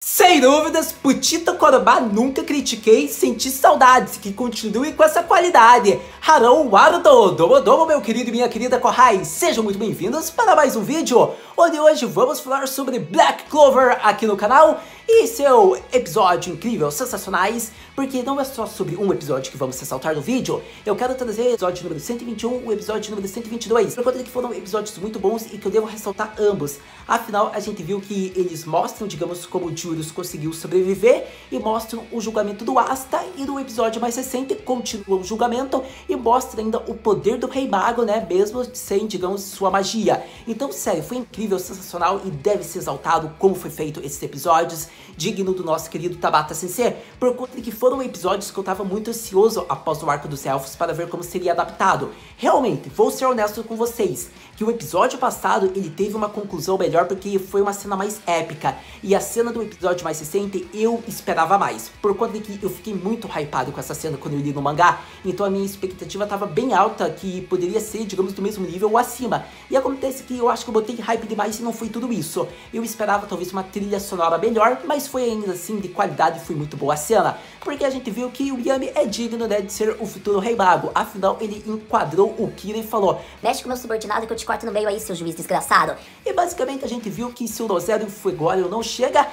Sem dúvidas, Putita Korobá nunca critiquei, senti saudades, que continue com essa qualidade. Harão Waruto, domo meu querido e minha querida Kohai, sejam muito bem-vindos para mais um vídeo, onde hoje vamos falar sobre Black Clover aqui no canal e seu episódio incrível, sensacionais, porque não é só sobre um episódio que vamos ressaltar no vídeo, eu quero trazer o episódio número 121 e o episódio número 122, por conta de que foram episódios muito bons e que eu devo ressaltar ambos. Afinal, a gente viu que eles mostram, digamos, como o Julius conseguiu sobreviver e mostram o julgamento do Asta, e no episódio mais recente continua o julgamento e mostra ainda o poder do Rei Mago, né, mesmo sem, digamos, sua magia. Então, sério, foi incrível, sensacional e deve ser exaltado como foi feito esses episódios, digno do nosso querido Tabata Sensei, por conta de que foram episódios que eu tava muito ansioso após o arco dos elfos para ver como seria adaptado. Realmente, vou ser honesto com vocês, que o episódio passado ele teve uma conclusão melhor porque foi uma cena mais épica, e a cena do episódio mais recente eu esperava mais, por conta de que eu fiquei muito hypado com essa cena quando eu li no mangá, então a minha expectativa tava bem alta, que poderia ser, digamos, do mesmo nível ou acima, e acontece que eu acho que eu botei hype demais e não foi tudo isso. Eu esperava talvez uma trilha sonora melhor, mas foi ainda assim de qualidade e foi muito boa a cena, porque a gente viu que o Yami é digno, né, de ser o futuro Rei Mago, afinal ele enquadrou o Kira e falou: mexe com meu subordinado que eu te corto no meio aí, seu juiz desgraçado. E basicamente a gente viu que se o Rosério Fuególeo não chega,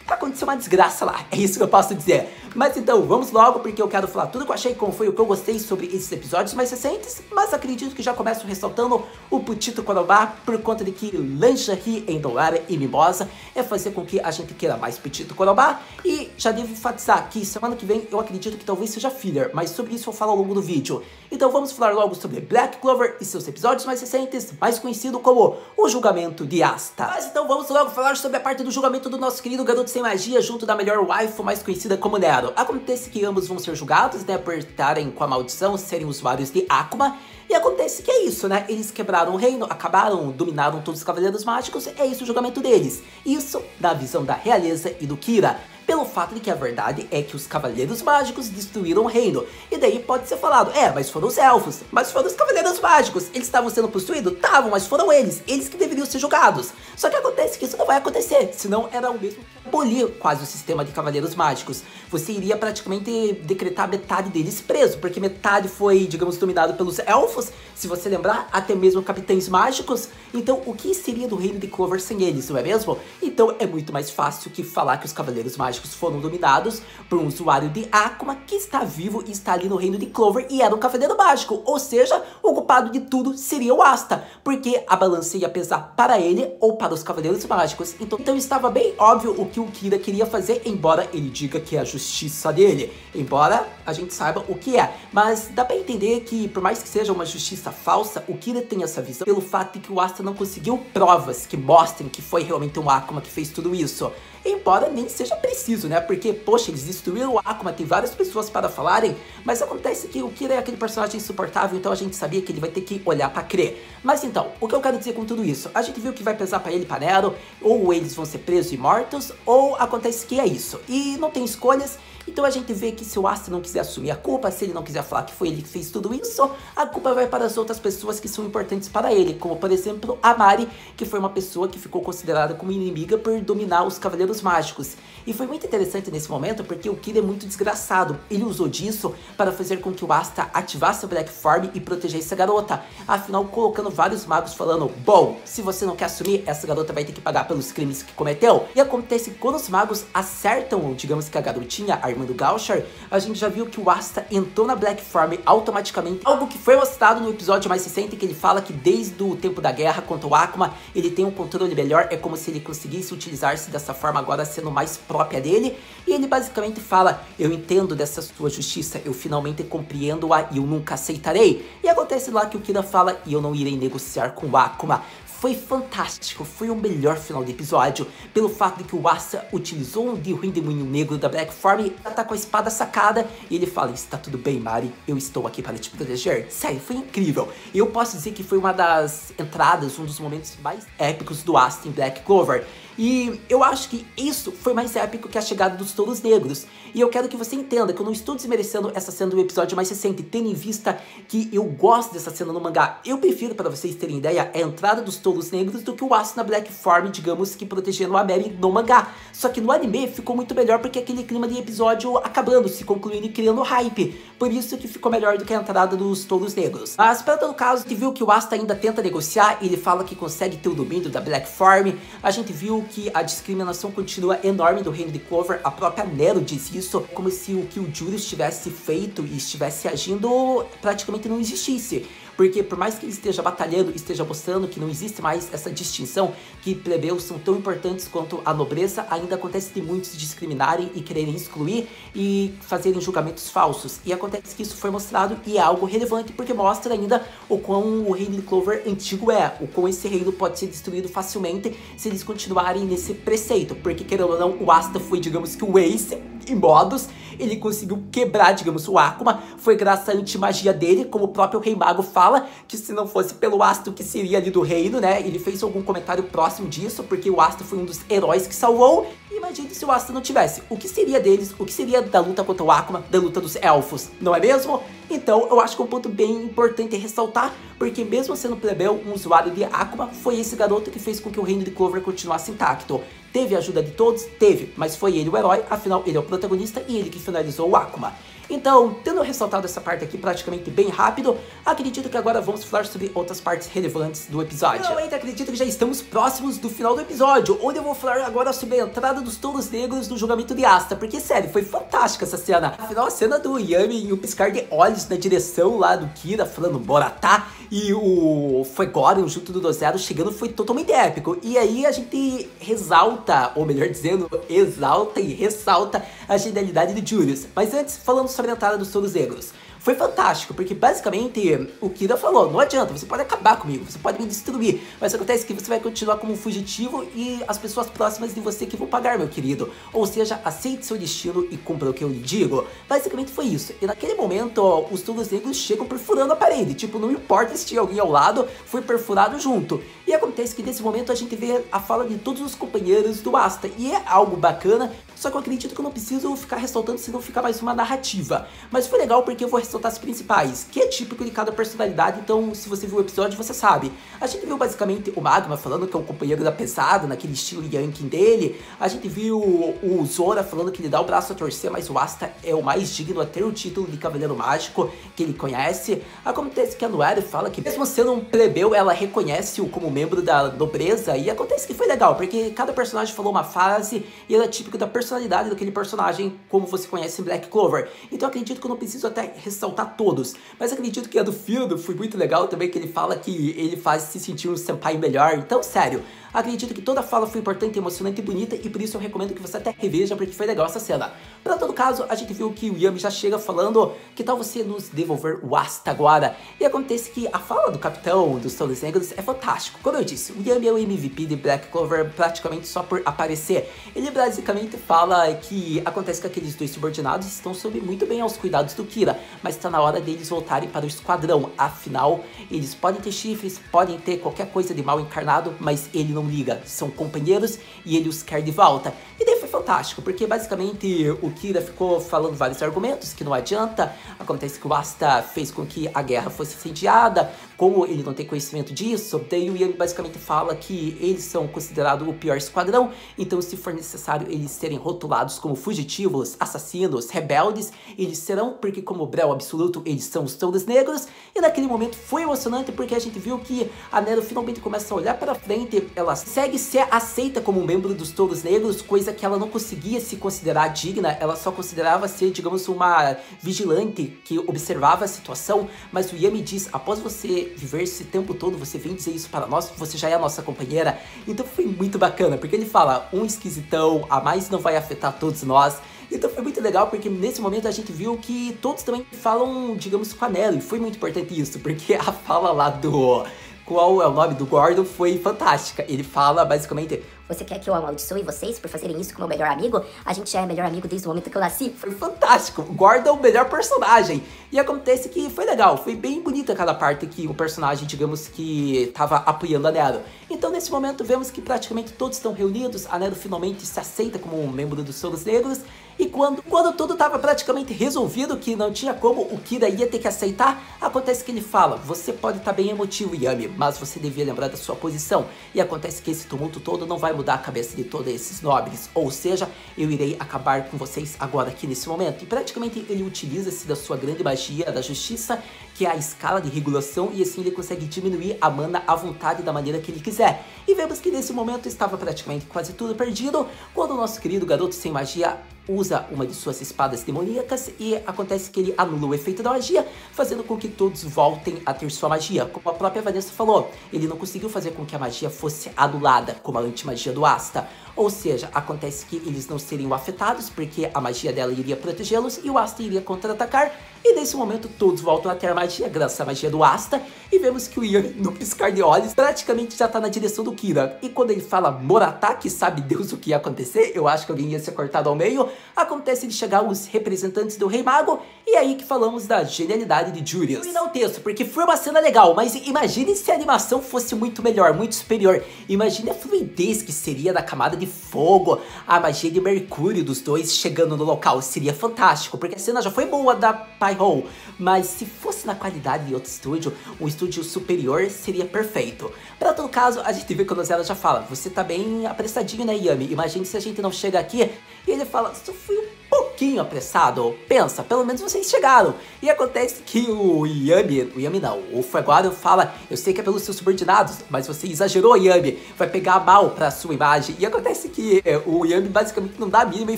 aconteceu uma desgraça lá, é isso que eu posso dizer. Mas então, vamos logo, porque eu quero falar tudo que eu achei, como foi o que eu gostei sobre esses episódios mais recentes, mas acredito que já começo ressaltando o Putita Korobá, por conta de que lingerie em dólar e mimosa é fazer com que a gente queira mais Putita Korobá, e já devo enfatizar que semana que vem eu acredito que talvez seja filler, mas sobre isso eu falo ao longo do vídeo. Então vamos falar logo sobre Black Clover e seus episódios mais recentes, mais conhecido como o julgamento de Asta. Mas então vamos logo falar sobre a parte do julgamento do nosso querido garoto sem magia junto da melhor waifu mais conhecida como Nero. Acontece que ambos vão ser julgados, né, por estarem com a maldição, serem usuários de Akuma. E acontece que é isso, né, eles quebraram o reino, acabaram, dominaram todos os Cavaleiros Mágicos, é isso o julgamento deles. Isso na visão da realeza e do Kira, pelo fato de que a verdade é que os Cavaleiros Mágicos destruíram o reino. E daí pode ser falado, mas foram os elfos, mas foram os Cavaleiros Mágicos. Eles estavam sendo possuídos? Estavam, mas foram eles que deveriam ser julgados. Só que acontece que isso não vai acontecer, senão era o mesmo que abolir quase o sistema de Cavaleiros Mágicos. Você iria praticamente decretar metade deles preso, porque metade foi, digamos, dominado pelos elfos, se você lembrar, até mesmo capitães mágicos. Então o que seria do reino de Clover sem eles, não é mesmo? Então é muito mais fácil que falar que os Cavaleiros Mágicos foram dominados por um usuário de Akuma que está vivo e está ali no reino de Clover e era um Cavaleiro Mágico, ou seja, o culpado de tudo seria o Asta, porque a balança ia pesar para ele ou para os Cavaleiros Mágicos. Então estava bem óbvio o que o Kira queria fazer, embora ele diga que é a justiça dele, embora a gente saiba o que é, mas dá pra entender que por mais que seja uma justiça falsa, o Kira tem essa visão pelo fato de que o Asta não conseguiu provas que mostrem que foi realmente um Akuma que fez tudo isso. Embora nem seja preciso, né? Porque, poxa, eles destruíram o Akuma, tem várias pessoas para falarem, mas acontece que o Kira é aquele personagem insuportável, então a gente sabia que ele vai ter que olhar pra crer. Mas então, o que eu quero dizer com tudo isso? A gente viu que vai pesar pra ele e pra Nero, ou eles vão ser presos e mortos, ou acontece que é isso. E não tem escolhas, então a gente vê que se o Asta não quiser assumir a culpa, se ele não quiser falar que foi ele que fez tudo isso, a culpa vai para as outras pessoas que são importantes para ele, como por exemplo a Mari, que foi uma pessoa que ficou considerada como inimiga por dominar os Cavaleiros Mágicos. E foi muito interessante nesse momento porque o Kira é muito desgraçado, ele usou disso para fazer com que o Asta ativasse a Black Form e protegesse a garota, afinal colocando vários magos falando, bom, se você não quer assumir, essa garota vai ter que pagar pelos crimes que cometeu. E acontece que quando os magos acertam, digamos que a garotinha, a irmã do Gauchar, a gente já viu que o Asta entrou na Black Form automaticamente, algo que foi mostrado no episódio mais recente, que ele fala que desde o tempo da guerra contra o Akuma, ele tem um controle melhor, é como se ele conseguisse utilizar-se dessa forma agora sendo mais própria dele, e ele basicamente fala, eu entendo dessa sua justiça, eu finalmente compreendo-a e eu nunca aceitarei. E acontece lá que o Kira fala, e eu não irei negociar com o Akuma. Foi fantástico, foi o melhor final do episódio, pelo fato de que o Asta utilizou um redemoinho negro da Black Form, tá com a espada sacada, e ele fala, está tudo bem, Mari, eu estou aqui para te proteger. Sério, foi incrível. Eu posso dizer que foi uma das entradas, um dos momentos mais épicos do Asta em Black Clover. E eu acho que isso foi mais épico que a chegada dos Touros Negros. E eu quero que você entenda que eu não estou desmerecendo essa cena do episódio mais recente, tendo em vista que eu gosto dessa cena no mangá. Eu prefiro, para vocês terem ideia, a entrada dos Touros Negros do que o Asta na Black Form, digamos que protegendo a Mary no mangá. Só que no anime ficou muito melhor porque aquele clima de episódio acabando, se concluindo e criando hype. Por isso que ficou melhor do que a entrada dos Touros Negros. Mas para todo caso, a gente viu que o Asta ainda tenta negociar, ele fala que consegue ter o domínio da Black Form. A gente viu que a discriminação continua enorme do reino de Clover, a própria Nero diz isso, como se o que o Julius tivesse feito e estivesse agindo praticamente não existisse. Porque por mais que ele esteja batalhando, esteja mostrando que não existe mais essa distinção, que plebeus são tão importantes quanto a nobreza, ainda acontece de muitos discriminarem e quererem excluir e fazerem julgamentos falsos. E acontece que isso foi mostrado e é algo relevante porque mostra ainda o quão o reino de Clover antigo é, o quão esse reino pode ser destruído facilmente se eles continuarem nesse preceito. Porque querendo ou não, o Asta foi, digamos que o Ace em modos, ele conseguiu quebrar, digamos, o Akuma, foi graças à antimagia dele, como o próprio Rei Mago fala, que se não fosse pelo Asta, o que seria ali do reino, né? Ele fez algum comentário próximo disso, porque o Asta foi um dos heróis que salvou. Imagine se o Asta não tivesse. O que seria deles? O que seria da luta contra o Akuma, da luta dos elfos, não é mesmo? Então, eu acho que é um ponto bem importante ressaltar, porque mesmo sendo plebeu, um usuário de Akuma, foi esse garoto que fez com que o reino de Clover continuasse intacto. Teve a ajuda de todos? Teve, mas foi ele o herói, afinal ele é o protagonista e ele que finalizou o Akuma. Então, tendo ressaltado essa parte aqui praticamente bem rápido, acredito que agora vamos falar sobre outras partes relevantes do episódio. Finalmente, acredito que já estamos próximos do final do episódio, onde eu vou falar agora sobre a entrada dos Touros Negros no julgamento de Asta, porque, sério, foi fantástica essa cena. Afinal, a cena do Yami e o piscar de olhos na direção lá do Kira, falando Boratá, e o Fuegoleon junto do Dozero chegando foi totalmente épico. E aí a gente ressalta, ou melhor dizendo, exalta e ressalta a genialidade de Julius. Mas antes, falando sobre a entrada dos Touros Negros. Foi fantástico, porque basicamente o Kira falou, não adianta, você pode acabar comigo, você pode me destruir, mas acontece que você vai continuar como um fugitivo e as pessoas próximas de você que vão pagar, meu querido. Ou seja, aceite seu destino e cumpra o que eu lhe digo. Basicamente foi isso. E naquele momento, ó, os Touros Negros chegam perfurando a parede, tipo, não importa se tinha alguém ao lado, foi perfurado junto. E acontece que nesse momento a gente vê a fala de todos os companheiros do Asta, e é algo bacana, só que eu acredito que eu não preciso ficar ressaltando, senão fica mais uma narrativa. Mas foi legal porque eu vou ressaltar as principais, que é típico de cada personalidade, então se você viu o episódio você sabe. A gente viu basicamente o Magma falando que é o companheiro da pesada, naquele estilo Yankin dele. A gente viu o Zora falando que ele dá o braço a torcer, mas o Asta é o mais digno a ter o título de Cavaleiro Mágico que ele conhece. Acontece que a Noelle fala que mesmo sendo um plebeu, ela reconhece-o como membro da nobreza, e acontece que foi legal, porque cada personagem falou uma frase e era típico da personalidade daquele personagem, como você conhece em Black Clover. Então acredito que eu não preciso até ressaltar todos, mas acredito que a do Field foi muito legal também, que ele fala que ele faz se sentir um senpai melhor. Então, sério, acredito que toda fala foi importante, emocionante e bonita, e por isso eu recomendo que você até reveja, porque foi legal essa cena. Para todo caso, a gente viu que o Yami já chega falando, que tal você nos devolver o Asta agora? E acontece que a fala do capitão dos Touros Negros é fantástico. Como eu disse, o Yami é o MVP de Black Clover praticamente só por aparecer. Ele basicamente fala que acontece que aqueles dois subordinados estão sob muito bem aos cuidados do Kira, mas está na hora deles voltarem para o esquadrão. Afinal, eles podem ter chifres, podem ter qualquer coisa de mal encarnado, mas ele não liga. São companheiros e ele os quer de volta. E daí foi fantástico, porque basicamente o Kira ficou falando vários argumentos que não adianta. Acontece que o Asta fez com que a guerra fosse incendiada, como ele não tem conhecimento disso, daí o Yami basicamente fala que eles são considerados o pior esquadrão, então se for necessário eles serem rotulados como fugitivos, assassinos, rebeldes, eles serão, porque como Brel absoluto, eles são os Touros Negros. E naquele momento foi emocionante, porque a gente viu que a Nero finalmente começa a olhar para frente, ela segue ser aceita como um membro dos Touros Negros, coisa que ela não conseguia se considerar digna, ela só considerava ser, digamos, uma vigilante que observava a situação, mas o Yami diz, após você viver esse tempo todo, você vem dizer isso para nós, você já é a nossa companheira. Então foi muito bacana, porque ele fala, um esquisitão a mais não vai afetar todos nós. Então foi muito legal, porque nesse momento a gente viu que todos também falam, digamos, com a Nero, e foi muito importante isso, porque a fala lá do... qual é o nome do Gordon foi fantástica. Ele fala basicamente, Você quer que eu amaldiçoe vocês por fazerem isso com o meu melhor amigo? A gente já é melhor amigo desde o momento que eu nasci. Foi fantástico, o Gordon o melhor personagem. E acontece que foi legal, foi bem bonita aquela parte que o personagem, digamos que, tava apoiando a Nero. Então nesse momento vemos que praticamente todos estão reunidos, a Nero finalmente se aceita como um membro dos Solos Negros. E quando tudo estava praticamente resolvido, que não tinha como, o Kira ia ter que aceitar, acontece que ele fala: você pode estar bem emotivo, Yami, mas você devia lembrar da sua posição. E acontece que esse tumulto todo não vai mudar a cabeça de todos esses nobres, ou seja, eu irei acabar com vocês agora aqui nesse momento. E praticamente ele utiliza-se da sua grande magia da justiça, que é a escala de regulação, e assim ele consegue diminuir a mana à vontade da maneira que ele quiser. E vemos que nesse momento estava praticamente quase tudo perdido, quando o nosso querido garoto sem magia usa uma de suas espadas demoníacas e acontece que ele anula o efeito da magia, fazendo com que todos voltem a ter sua magia. Como a própria Vanessa falou, ele não conseguiu fazer com que a magia fosse anulada, como a antimagia do Asta. Ou seja, acontece que eles não seriam afetados, porque a magia dela iria protegê-los e o Asta iria contra-atacar. E nesse momento todos voltam a ter magia, graças à magia do Asta. E vemos que o Yami, no piscar de olhos, praticamente já tá na direção do Kira. E quando ele fala Moratá, que sabe Deus o que ia acontecer, eu acho que alguém ia ser cortado ao meio, acontece de chegar os representantes do Rei Mago. E aí que falamos da genialidade de Julius. E não o texto, porque foi uma cena legal, mas imagine se a animação fosse muito melhor, muito superior. Imagine a fluidez que seria da camada de fogo, a magia de Mercúrio dos dois chegando no local. Seria fantástico, porque a cena já foi boa da Pyro, mas se fosse na qualidade de outro estúdio, um estúdio superior seria perfeito. Para todo caso, a gente vê que a Nozella já fala: você tá bem apressadinho, né, Yami? Imagine se a gente não chega aqui. E ele fala: só fui um pouquinho apressado. Pensa, pelo menos vocês chegaram. E acontece que o Yami não, o Fueguaro fala: eu sei que é pelos seus subordinados, mas você exagerou, Yami, vai pegar mal pra sua imagem. E acontece que o Yami basicamente não dá a mínima e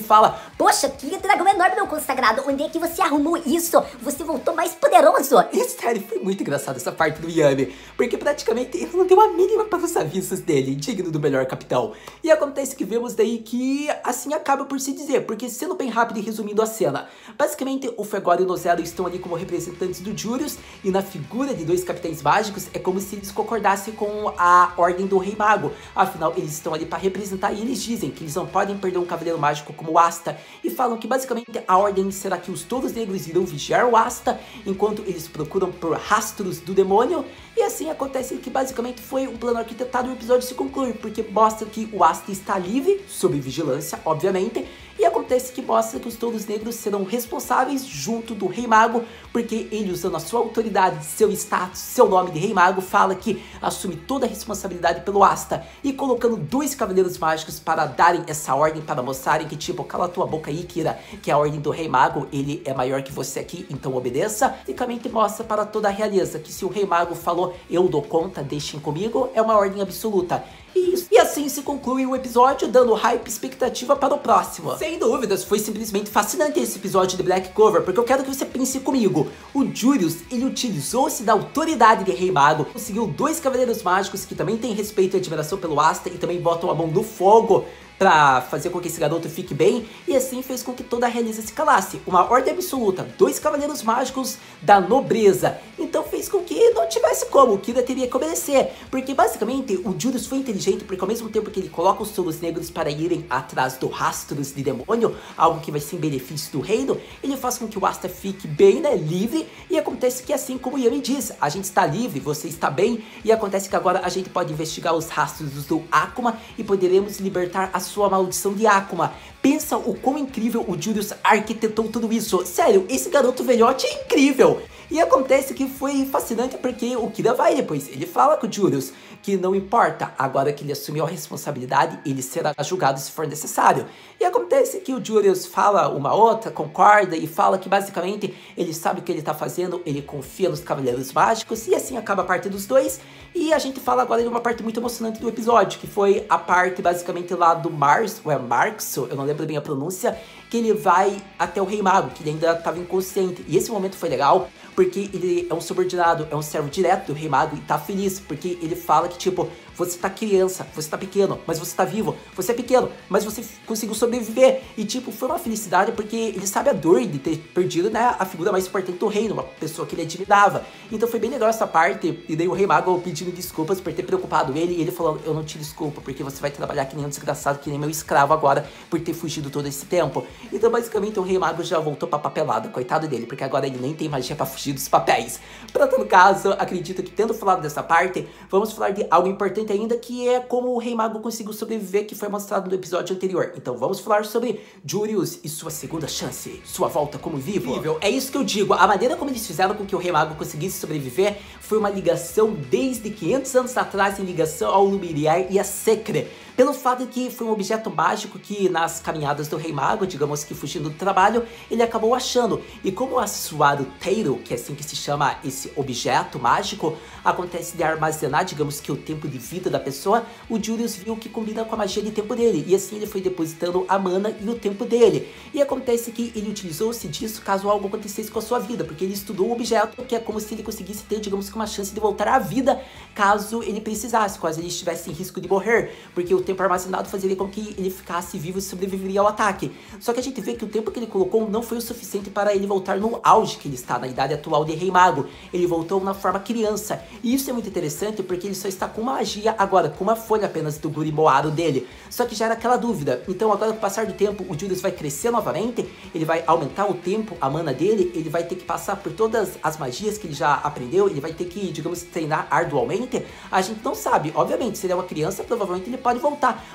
fala: poxa, que dragão enorme, meu consagrado, onde é que você arrumou isso? Você voltou mais poderoso. E sério, foi muito engraçado essa parte do Yami, porque praticamente ele não deu a mínima para os avisos dele, digno do melhor capitão. E acontece que vemos daí que assim acaba por se dizer, porque sendo bem rápido e resumindo a cena, basicamente o Fueguaro e o Nozella estão ali como representantes do Julius, e na figura de dois capitães mágicos é como se eles concordassem com a ordem do Rei Mago. Afinal, eles estão ali para representar e eles dizem que eles não podem perder um cavaleiro mágico como o Asta, e falam que basicamente a ordem será que os Touros Negros irão vigiar o Asta enquanto eles procuram por rastros do demônio. E assim acontece que basicamente foi um plano arquitetado e o episódio se conclui, porque mostra que o Asta está livre, sob vigilância, obviamente. E acontece que mostra que os Touros Negros serão responsáveis junto do Rei Mago, porque ele, usando a sua autoridade, seu status, seu nome de Rei Mago, fala que assume toda a responsabilidade pelo Asta, e colocando dois cavaleiros mágicos para darem essa ordem, para mostrarem que tipo, cala tua boca aí, Kira, que a ordem do Rei Mago, ele é maior que você aqui, então obedeça. Basicamente mostra para toda a realeza que se o Rei Mago falou, eu dou conta, deixem comigo, é uma ordem absoluta. E assim se conclui o episódio, dando hype e expectativa para o próximo. Sem dúvidas, foi simplesmente fascinante esse episódio de Black Clover, porque eu quero que você pense comigo. O Julius, ele utilizou-se da autoridade de Rei Mago, conseguiu dois cavaleiros mágicos que também têm respeito e admiração pelo Asta e também botam a mão no fogo pra fazer com que esse garoto fique bem, e assim fez com que toda a realeza se calasse. Uma ordem absoluta, dois cavaleiros mágicos da nobreza. Então fez com que não tivesse como, o Kira teria que obedecer. Porque basicamente o Julius foi inteligente, porque ao mesmo tempo que ele coloca os Touros Negros para irem atrás do rastros de demônio, algo que vai ser em benefício do reino, ele faz com que o Asta fique bem, né, livre. E acontece que assim como o Yami diz, a gente está livre, você está bem, e acontece que agora a gente pode investigar os rastros do Akuma e poderemos libertar a sua maldição de Akuma. Pensa o quão incrível o Julius arquitetou tudo isso. Sério, esse garoto velhote é incrível. E acontece que foi fascinante porque o Kira vai depois. Ele fala com o Julius que não importa, agora que ele assumiu a responsabilidade, ele será julgado se for necessário. E acontece que o Julius fala uma outra, concorda e fala que basicamente ele sabe o que ele tá fazendo, ele confia nos Cavaleiros Mágicos e assim acaba a parte dos dois. E a gente fala agora de uma parte muito emocionante do episódio, que foi a parte basicamente lá do Mars, ou é Marxo, eu não lembro bem a pronúncia, que ele vai até o Rei Mago, que ele ainda estava inconsciente. E esse momento foi legal, porque ele é um subordinado, é um servo direto do Rei Mago e tá feliz, porque ele fala que tipo, você tá criança, você tá pequeno, mas você tá vivo, você é pequeno, mas você conseguiu sobreviver. E tipo, foi uma felicidade porque ele sabe a dor de ter perdido, né, a figura mais importante do reino, uma pessoa que ele admirava. Então foi bem legal essa parte, e daí o Rei Mago pedindo desculpas por ter preocupado ele, e ele falando, eu não te desculpo, porque você vai trabalhar que nem um desgraçado, que nem meu escravo agora, por ter fugido todo esse tempo. Então basicamente o Rei Mago já voltou pra papelada, coitado dele, porque agora ele nem tem magia pra fugir dos papéis. Pra todo caso, acredito que tendo falado dessa parte, vamos falar de algo importante ainda, que é como o Rei Mago conseguiu sobreviver, que foi mostrado no episódio anterior. Então vamos falar sobre Julius e sua segunda chance, sua volta como vivo. É isso que eu digo, a maneira como eles fizeram com que o Rei Mago conseguisse sobreviver foi uma ligação desde 500 anos atrás, em ligação ao Lumière e a Secre. Pelo fato de que foi um objeto mágico que nas caminhadas do Rei Mago, digamos que fugindo do trabalho, ele acabou achando. E como a Suaruteiro, que é assim que se chama esse objeto mágico, acontece de armazenar, digamos que o tempo de vida da pessoa, o Julius viu que combina com a magia de tempo dele. E assim ele foi depositando a mana e o tempo dele. E acontece que ele utilizou-se disso caso algo acontecesse com a sua vida, porque ele estudou o objeto, que é como se ele conseguisse ter, digamos que uma chance de voltar à vida, caso ele precisasse, caso ele estivesse em risco de morrer, porque o tempo armazenado fazeria com que ele ficasse vivo e sobreviveria ao ataque. Só que a gente vê que o tempo que ele colocou não foi o suficiente para ele voltar no auge que ele está, na idade atual de Rei Mago. Ele voltou na forma criança. E isso é muito interessante porque ele só está com uma magia agora, com uma folha apenas do Grimoário dele. Só que já era aquela dúvida. Então agora com o passar do tempo, o Julius vai crescer novamente, ele vai aumentar o tempo, a mana dele, ele vai ter que passar por todas as magias que ele já aprendeu, ele vai ter que, digamos, treinar arduamente. A gente não sabe. Obviamente, se ele é uma criança, provavelmente ele pode voltar.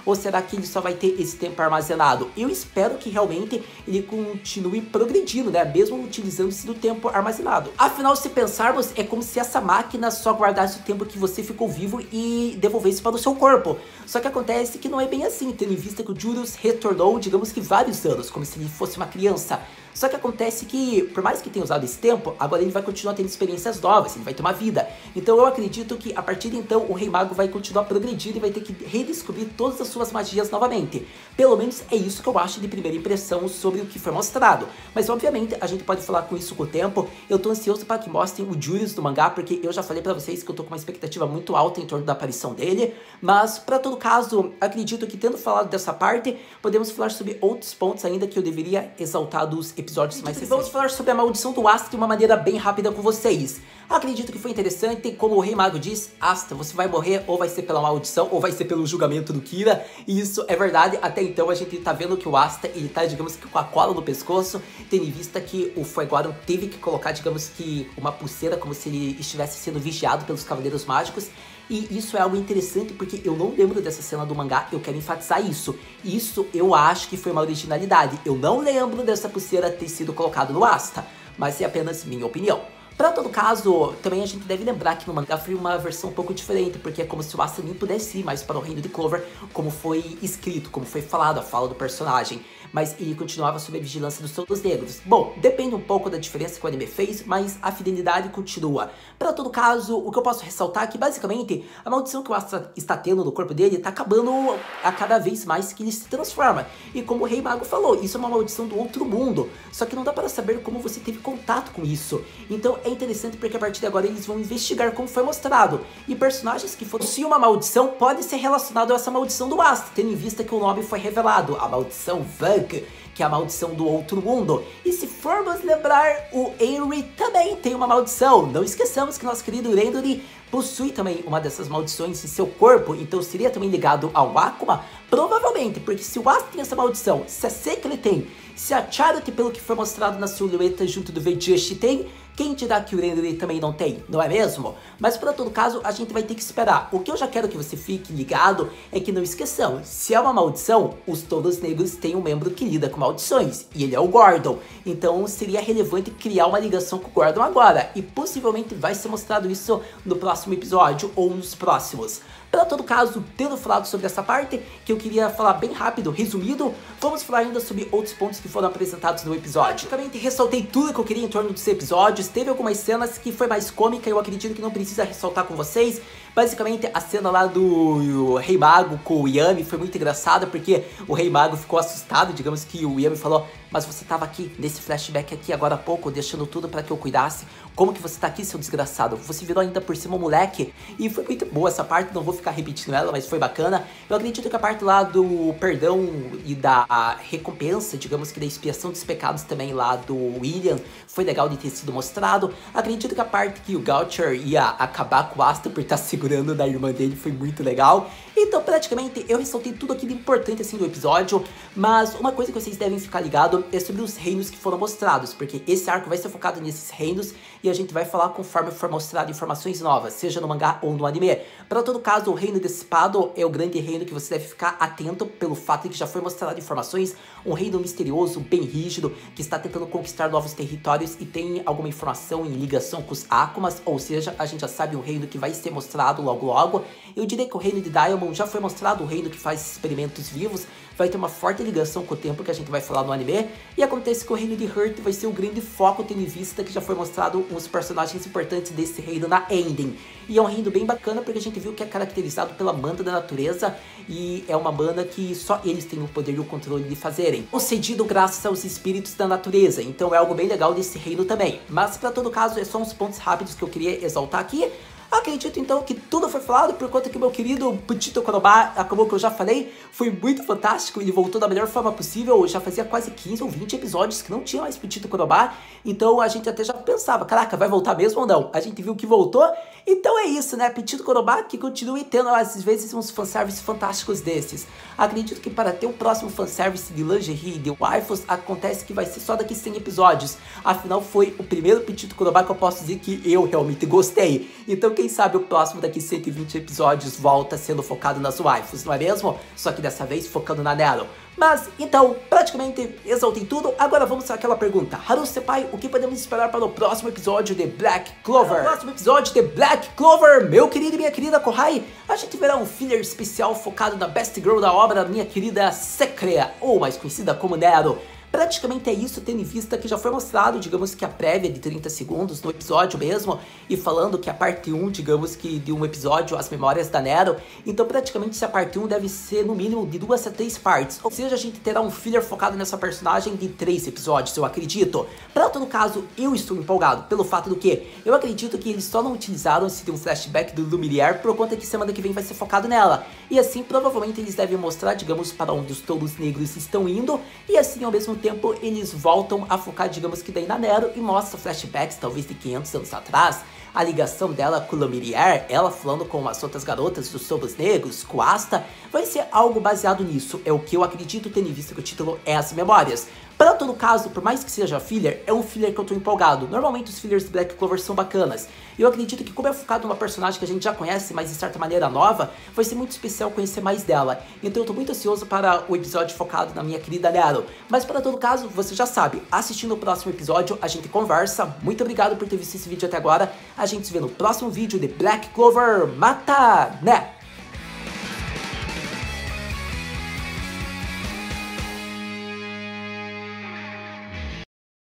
Ou será que ele só vai ter esse tempo armazenado? Eu espero que realmente ele continue progredindo, né? Mesmo utilizando-se do tempo armazenado. Afinal, se pensarmos, é como se essa máquina só guardasse o tempo que você ficou vivo e devolvesse para o seu corpo. Só que acontece que não é bem assim, tendo em vista que o Julius retornou, digamos que vários anos, como se ele fosse uma criança. Só que acontece que, por mais que tenha usado esse tempo, agora ele vai continuar tendo experiências novas, ele vai ter uma vida. Então eu acredito que a partir de então o Rei Mago vai continuar progredindo e vai ter que redescobrir todas as suas magias novamente. Pelo menos é isso que eu acho de primeira impressão sobre o que foi mostrado. Mas obviamente a gente pode falar com isso com o tempo. Eu tô ansioso para que mostrem o Julius do mangá, porque eu já falei pra vocês que eu tô com uma expectativa muito alta em torno da aparição dele. Mas pra todo caso, acredito que tendo falado dessa parte, podemos falar sobre outros pontos ainda que eu deveria exaltar dos episódios mais recentes. Vamos falar sobre a maldição do Asta de uma maneira bem rápida com vocês. Acredito que foi interessante, como o Rei Mago diz, Asta, você vai morrer ou vai ser pela maldição ou vai ser pelo julgamento do Kira. E isso é verdade, até então a gente tá vendo que o Asta, ele tá, digamos que com a cola no pescoço, tendo em vista que o Fuegoleon teve que colocar, digamos que uma pulseira, como se ele estivesse sendo vigiado pelos Cavaleiros Mágicos. E isso é algo interessante porque eu não lembro dessa cena do mangá, eu quero enfatizar isso. Isso eu acho que foi uma originalidade. Eu não lembro dessa pulseira ter sido colocada no Asta, mas é apenas minha opinião. Pra todo caso, também a gente deve lembrar que no mangá foi uma versão um pouco diferente, porque é como se o Asta nem pudesse ir mais para o reino de Clover, como foi escrito, como foi falado, a fala do personagem. Mas ele continuava sob a vigilância dos Soldos Negros. Bom, depende um pouco da diferença que o anime fez, mas a fidelidade continua. Pra todo caso, o que eu posso ressaltar é que, basicamente, a maldição que o Asta está tendo no corpo dele tá acabando a cada vez mais que ele se transforma. E como o Rei Mago falou, isso é uma maldição do outro mundo. Só que não dá para saber como você teve contato com isso. Então é interessante porque a partir de agora eles vão investigar como foi mostrado. E personagens que possuem uma maldição podem ser relacionados a essa maldição do Asta, tendo em vista que o nome foi revelado, a maldição Vug, que é a maldição do outro mundo. E se formos lembrar, o Eri também tem uma maldição. Não esqueçamos que nosso querido Rendori possui também uma dessas maldições em seu corpo, então seria também ligado ao Akuma? Provavelmente, porque se o Asta tem essa maldição, se a Secre tem, se a Charity, pelo que foi mostrado na silhueta junto do Veijushi, tem, quem dirá que o Rendori também não tem, não é mesmo? Mas para todo caso, a gente vai ter que esperar. O que eu já quero que você fique ligado é que não esqueçamos, se é uma maldição, os Todos Negros têm um membro que lida com maldições, e ele é o Gordon. Então seria relevante criar uma ligação com o Gordon agora, e possivelmente vai ser mostrado isso no próximo episódio ou nos próximos. Para todo caso, tendo falado sobre essa parte, que eu queria falar bem rápido, resumido, vamos falar ainda sobre outros pontos que foram apresentados no episódio. Praticamente ressaltei tudo que eu queria em torno dos episódios, teve algumas cenas que foi mais cômica, eu acredito que não precisa ressaltar com vocês, Basicamente, a cena lá do Rei Mago com o Yami foi muito engraçada, porque o Rei Mago ficou assustado, digamos que o Yami falou: mas você tava aqui, nesse flashback aqui agora há pouco, deixando tudo pra que eu cuidasse. Como que você tá aqui, seu desgraçado? Você virou ainda por cima um moleque. E foi muito boa essa parte, não vou ficar repetindo ela, mas foi bacana. Eu acredito que a parte lá do perdão e da recompensa, digamos que da expiação dos pecados também lá do William, foi legal de ter sido mostrado. Acredito que a parte que o Goucher ia acabar com o Asta por estar segurando na irmã dele foi muito legal. Então, praticamente, eu ressaltei tudo aquilo importante assim do episódio, mas uma coisa que vocês devem ficar ligado é sobre os reinos que foram mostrados, porque esse arco vai ser focado nesses reinos e a gente vai falar conforme for mostrado informações novas, seja no mangá ou no anime. Para todo caso, o reino desse Spado é o grande reino que você deve ficar atento pelo fato de que já foi mostrado informações, um reino misterioso, bem rígido, que está tentando conquistar novos territórios e tem alguma informação em ligação com os Akumas, ou seja, a gente já sabe um reino que vai ser mostrado logo logo. Eu diria que o reino de Diamond já foi mostrado, o reino que faz experimentos vivos, vai ter uma forte ligação com o tempo que a gente vai falar no anime, e acontece que o reino de Hurt vai ser o grande foco tendo em vista que já foi mostrado uns personagens importantes desse reino na Ending. E é um reino bem bacana porque a gente viu que é caracterizado pela Manta da Natureza, e é uma mana que só eles têm o poder e o controle de fazerem, concedido graças aos espíritos da natureza, então é algo bem legal desse reino também. Mas para todo caso, é só uns pontos rápidos que eu queria exaltar aqui. Acredito então que tudo foi falado, por conta que meu querido Putito Kurobá, acabou que eu já falei, foi muito fantástico, ele voltou da melhor forma possível, já fazia quase 15 ou 20 episódios que não tinha mais Putito Kurobá, então a gente até já pensava, caraca, vai voltar mesmo ou não? A gente viu que voltou, então é isso, né, Putito Kurobá que continue tendo às vezes uns fanservices fantásticos desses. Acredito que para ter o próximo fanservice de lingerie e de waifus, acontece que vai ser só daqui 100 episódios, afinal foi o primeiro Putito Kurobá que eu posso dizer que eu realmente gostei, então quem sabe o próximo daqui 120 episódios volta sendo focado nas waifus, não é mesmo? Só que dessa vez focando na Nero. Mas, então, praticamente exaltei tudo, agora vamos àquela pergunta. Haru Senpai, o que podemos esperar para o próximo episódio de Black Clover? No próximo episódio de Black Clover, meu querido e minha querida Kohai, a gente verá um filler especial focado na Best Girl da obra, minha querida Secrea, ou mais conhecida como Nero. Praticamente é isso, tendo em vista que já foi mostrado, digamos que a prévia de 30 segundos no episódio mesmo, e falando que a parte 1, digamos que de um episódio, as memórias da Nero, então praticamente essa parte 1 deve ser no mínimo de 2 a 3 partes, ou seja, a gente terá um filler focado nessa personagem de 3 episódios, eu acredito. Para todo caso, eu estou empolgado, pelo fato do que eu acredito que eles só não utilizaram esse de um flashback do Lumière por conta que semana que vem vai ser focado nela, e assim provavelmente eles devem mostrar, digamos, para onde os touros negros estão indo, e assim ao mesmo tempo eles voltam a focar, digamos que daí na Nero, e mostra flashbacks talvez de 500 anos atrás, a ligação dela com Lumière, ela falando com as outras garotas dos Touros Negros, com Asta, vai ser algo baseado nisso, é o que eu acredito, tendo em vista que o título é As Memórias. Para todo caso, por mais que seja filler, é um filler que eu tô empolgado. Normalmente os fillers de Black Clover são bacanas. E eu acredito que como é focado numa personagem que a gente já conhece, mas de certa maneira nova, vai ser muito especial conhecer mais dela. Então eu tô muito ansioso para o episódio focado na minha querida Nero. Mas para todo caso, você já sabe, assistindo o próximo episódio, a gente conversa. Muito obrigado por ter visto esse vídeo até agora. A gente se vê no próximo vídeo de Black Clover. Mata, né?